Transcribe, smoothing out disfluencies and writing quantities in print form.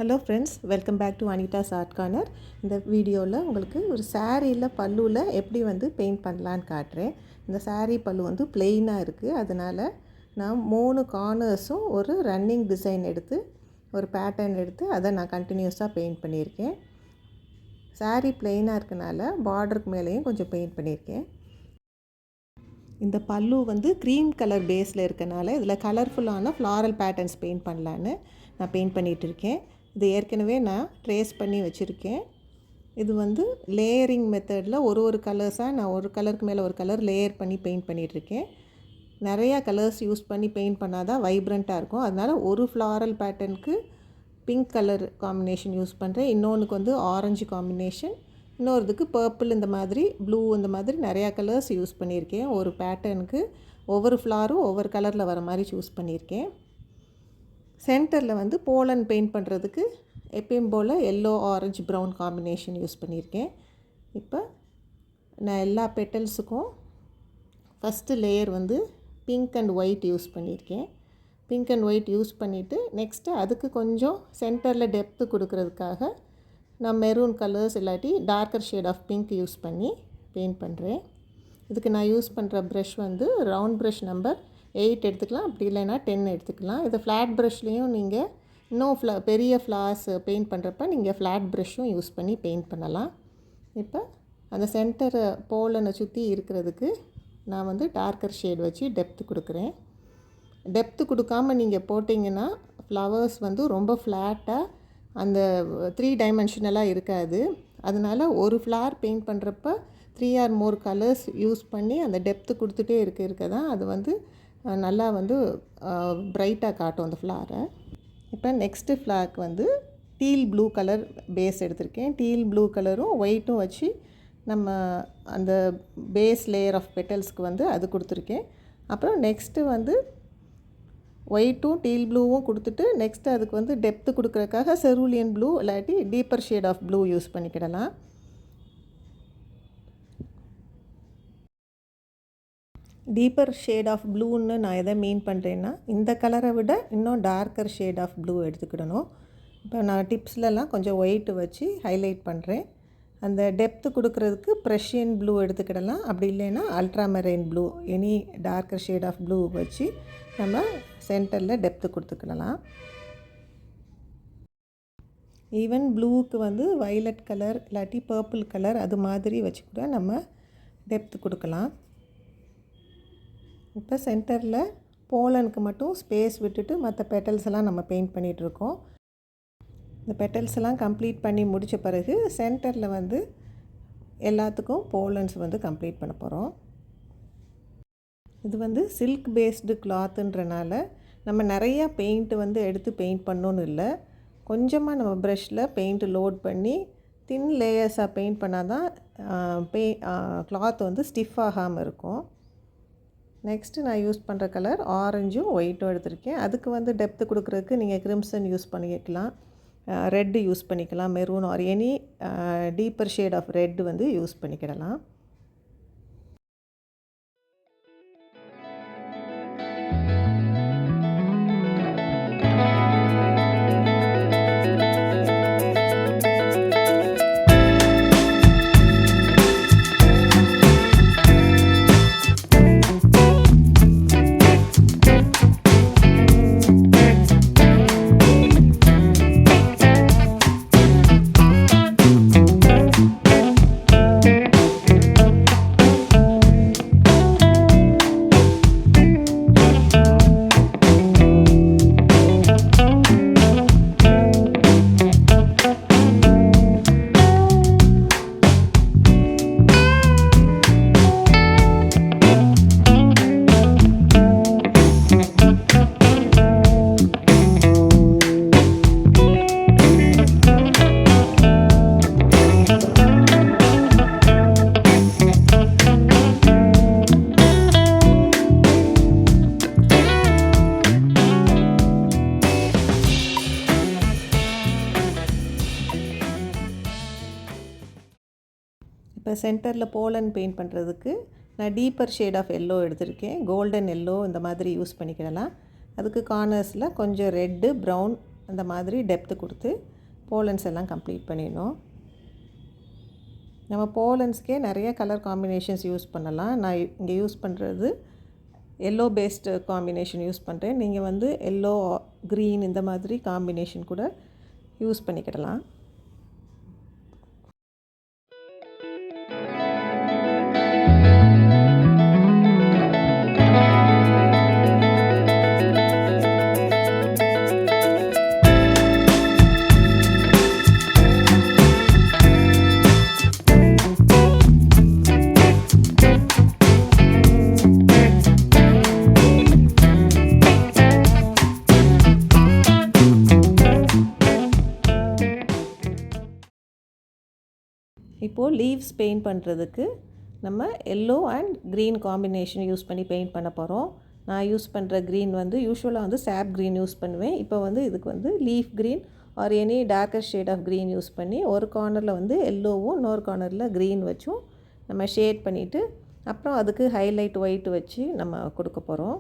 Hello friends, welcome back to Anitha's art corner. இந்த வீடியோவில் உங்களுக்கு ஒரு சாரியில் பல்லுவில் எப்படி பெயிண்ட் பண்ணலான்னு காட்டுறேன். இந்த சாரீ பல்லு பிளெயினாக இருக்குது. அதனால் நான் 3 கார்னர்ஸும் ஒரு ரன்னிங் டிசைன் எடுத்து ஒரு பேட்டர்ன் எடுத்து அதை நான் கண்டினியூஸாக பெயிண்ட் பண்ணியிருக்கேன். சாரீ பிளெயினாக இருக்கனால பார்டருக்கு மேலேயும் கொஞ்சம் பெயிண்ட் பண்ணியிருக்கேன். இந்த பல்லு க்ரீம் கலர் பேஸில் இருக்கனால இதில் கலர்ஃபுல்லான ஃப்ளாரல் பேட்டர்ன்ஸ் பெயிண்ட் பண்ணலான்னு நான் பெயிண்ட் பண்ணிகிட்ருக்கேன். இது ஏற்கனவே நான் ட்ரேஸ் பண்ணி வச்சுருக்கேன். இது லேயரிங் மெத்தடில் ஒரு கலர்ஸாக நான் ஒரு கலருக்கு மேலே ஒரு கலர் லேயர் பண்ணி பெயிண்ட் பண்ணிகிட்ருக்கேன். நிறையா கலர்ஸ் யூஸ் பண்ணி பெயிண்ட் பண்ணால் தான் வைப்ரண்ட்டாக இருக்கும். அதனால் ஒரு ஃப்ளாரல் பேட்டர்னுக்கு பிங்க் கலர் காம்பினேஷன் யூஸ் பண்ணுறேன். இன்னொன்றுக்கு ஆரஞ்சு காம்பினேஷன், இன்னொருதுக்கு பர்பிள், இந்த மாதிரி ப்ளூ, இந்த மாதிரி நிறையா கலர்ஸ் யூஸ் பண்ணியிருக்கேன். ஒரு பேட்டர்னுக்கு ஒவ்வொரு ஃப்ளாரும் ஒவ்வொரு கலரில் வர மாதிரி சூஸ் பண்ணியிருக்கேன். சென்டரில் போலன் பெயிண்ட் பண்ணுறதுக்கு எப்பயும் போல் yellow, orange, brown combination use பண்ணியிருக்கேன். இப்போ நான் எல்லா பெட்டல்ஸுக்கும் first layer pink and white use பண்ணியிருக்கேன். பிங்க் அண்ட் ஒயிட் யூஸ் பண்ணிவிட்டு நெக்ஸ்ட்டு அதுக்கு கொஞ்சம் சென்டரில் டெப்த்து கொடுக்கறதுக்காக நான் மெரூன் கலர்ஸ் இல்லாட்டி darker shade of pink use பண்ணி பெயிண்ட் பண்ணுறேன். இதுக்கு நான் யூஸ் பண்ணுற ப்ரஷ் ரவுண்ட் ப்ரஷ் நம்பர் 8 எடுத்துக்கலாம், அப்படி இல்லைன்னா 10 எடுத்துக்கலாம். இது ஃப்ளாட் ப்ரஷ்லேயும் நீங்கள் இன்னும் பெரிய ஃப்ளார்ஸ் பெயிண்ட் பண்ணுறப்ப நீங்கள் ஃப்ளாட் ப்ரஷ்ஷும் யூஸ் பண்ணி பெயிண்ட் பண்ணலாம். இப்போ அந்த சென்டர் போலனை சுற்றி இருக்கிறதுக்கு நான் டார்க்கர் ஷேட் வச்சு டெப்த்து கொடுக்குறேன். டெப்த்து கொடுக்காமல் நீங்கள் போட்டிங்கன்னா ஃப்ளவர்ஸ் ரொம்ப ஃப்ளாட்டாக அந்த 3 டைமென்ஷனலாக இருக்காது. அதனால் ஒரு ஃப்ளார் பெயிண்ட் பண்ணுறப்ப 3 or more கலர்ஸ் யூஸ் பண்ணி அந்த டெப்த்து கொடுத்துட்டே இருக்க தான் அது நல்லா ப்ரைட்டாக காட்டும் அந்த ஃப்ளாரை. இப்போ நெக்ஸ்ட்டு ஃப்ளார்க்கு டீல் ப்ளூ கலர் பேஸ் எடுத்திருக்கேன். டீல் ப்ளூ கலரும் ஒயிட்டும் வச்சு நம்ம அந்த பேஸ் லேயர் ஆஃப் பெட்டல்ஸ்க்கு அது கொடுத்துருக்கேன். அப்புறம் நெக்ஸ்ட்டு ஒயிட்டும் டீல் ப்ளூவும் கொடுத்துட்டு நெக்ஸ்ட்டு அதுக்கு டெப்த்து கொடுக்குறதுக்காக செரூலியன் ப்ளூ இல்லாட்டி deeper shade of blue use பண்ணிக்கிடலாம். டீப்பர் ஷேட் ஆஃப் ப்ளூன்னு நான் எதை மீன் பண்ணுறேன்னா, இந்த கலரை விட இன்னும் டார்க்கர் ஷேட் ஆஃப் ப்ளூ எடுத்துக்கிடணும். இப்போ நான் டிப்ஸ்லலாம் கொஞ்சம் ஒயிட்டு வச்சு ஹைலைட் பண்ணுறேன். அந்த டெப்த்து கொடுக்குறதுக்கு ப்ரஷியன் ப்ளூ எடுத்துக்கிடலாம், அப்படி இல்லைன்னா ultramarine blue, any darker shade of blue வச்சு நம்ம சென்டரில் டெப்த்து கொடுத்துக்கிடலாம். ஈவன் ப்ளூவுக்கு வைலட் கலர் இல்லாட்டி பர்பிள் கலர் அது மாதிரி வச்சு கூட நம்ம டெப்த்து கொடுக்கலாம். இப்போ சென்டரில் போலனுக்கு மட்டும் ஸ்பேஸ் விட்டுட்டு மற்ற பெட்டல்ஸ் எல்லாம் நம்ம பெயிண்ட் பண்ணிகிட்ருக்கோம். இந்த பெட்டல்ஸ் எல்லாம் கம்ப்ளீட் பண்ணி முடித்த பிறகு சென்டரில் எல்லாத்துக்கும் போலன்ஸ் கம்ப்ளீட் பண்ண போகிறோம். இது சில்க் பேஸ்டு கிளாத்துன்றனால நம்ம நிறையா பெயிண்ட்டு எடுத்து பெயிண்ட் பண்ணணுன்னு இல்லை. கொஞ்சமாக நம்ம ப்ரஷில் பெயிண்ட்டு லோட் பண்ணி தின் லேயர்ஸாக பெயிண்ட் பண்ணால் தான் கிளாத் ஸ்டிஃப் ஆகாமல் இருக்கும். நெக்ஸ்ட்டு நான் யூஸ் பண்ணுற கலர் ஆரஞ்சும் ஒயிட்டும் எடுத்திருக்கேன். அதுக்கு டெப்த்து கொடுக்குறதுக்கு நீங்கள் கிரிம்சன் யூஸ் பண்ணிக்கலாம், ரெட்டு யூஸ் பண்ணிக்கலாம், maroon or any deeper shade of red use பண்ணிக்கிடலாம். இப்போ சென்டரில் போலன் பெயிண்ட் பண்ணுறதுக்கு நான் டீப்பர் ஷேட் ஆஃப் எல்லோ எடுத்திருக்கேன். கோல்டன் எல்லோ இந்த மாதிரி யூஸ் பண்ணிக்கிடலாம். அதுக்கு கார்னர்ஸில் கொஞ்சம் ரெட்டு, ப்ரௌன், அந்த மாதிரி டெப்த்து கொடுத்து போலன்ஸ் எல்லாம் கம்ப்ளீட் பண்ணிடணும். நம்ம போலன்ஸ்க்கே நிறைய கலர் காம்பினேஷன்ஸ் யூஸ் பண்ணலாம். நான் இங்கே யூஸ் பண்ணுறது எல்லோ பேஸ்டு காம்பினேஷன் யூஸ் பண்ணுறேன். நீங்கள் வந்து எல்லோ, க்ரீன் இந்த மாதிரி காம்பினேஷன் கூட யூஸ் பண்ணிக்கிடலாம். இப்போது லீவ்ஸ் பெயிண்ட் பண்ணுறதுக்கு நம்ம yellow and green combination use பண்ணி பெயிண்ட் பண்ண போகிறோம். நான் யூஸ் பண்ணுற க்ரீன் வந்து யூஸ்வலாக வந்து சாப் க்ரீன் யூஸ் பண்ணுவேன். இப்போ வந்து இதுக்கு வந்து leaf green or any darker shade of green use பண்ணி ஒரு கார்னரில் வந்து எல்லோவும் இன்னொரு கார்னரில் க்ரீன் வச்சும் நம்ம ஷேட் பண்ணிவிட்டு அப்புறம் அதுக்கு ஹைலைட் ஒயிட் வச்சு நம்ம கொடுக்க போகிறோம்.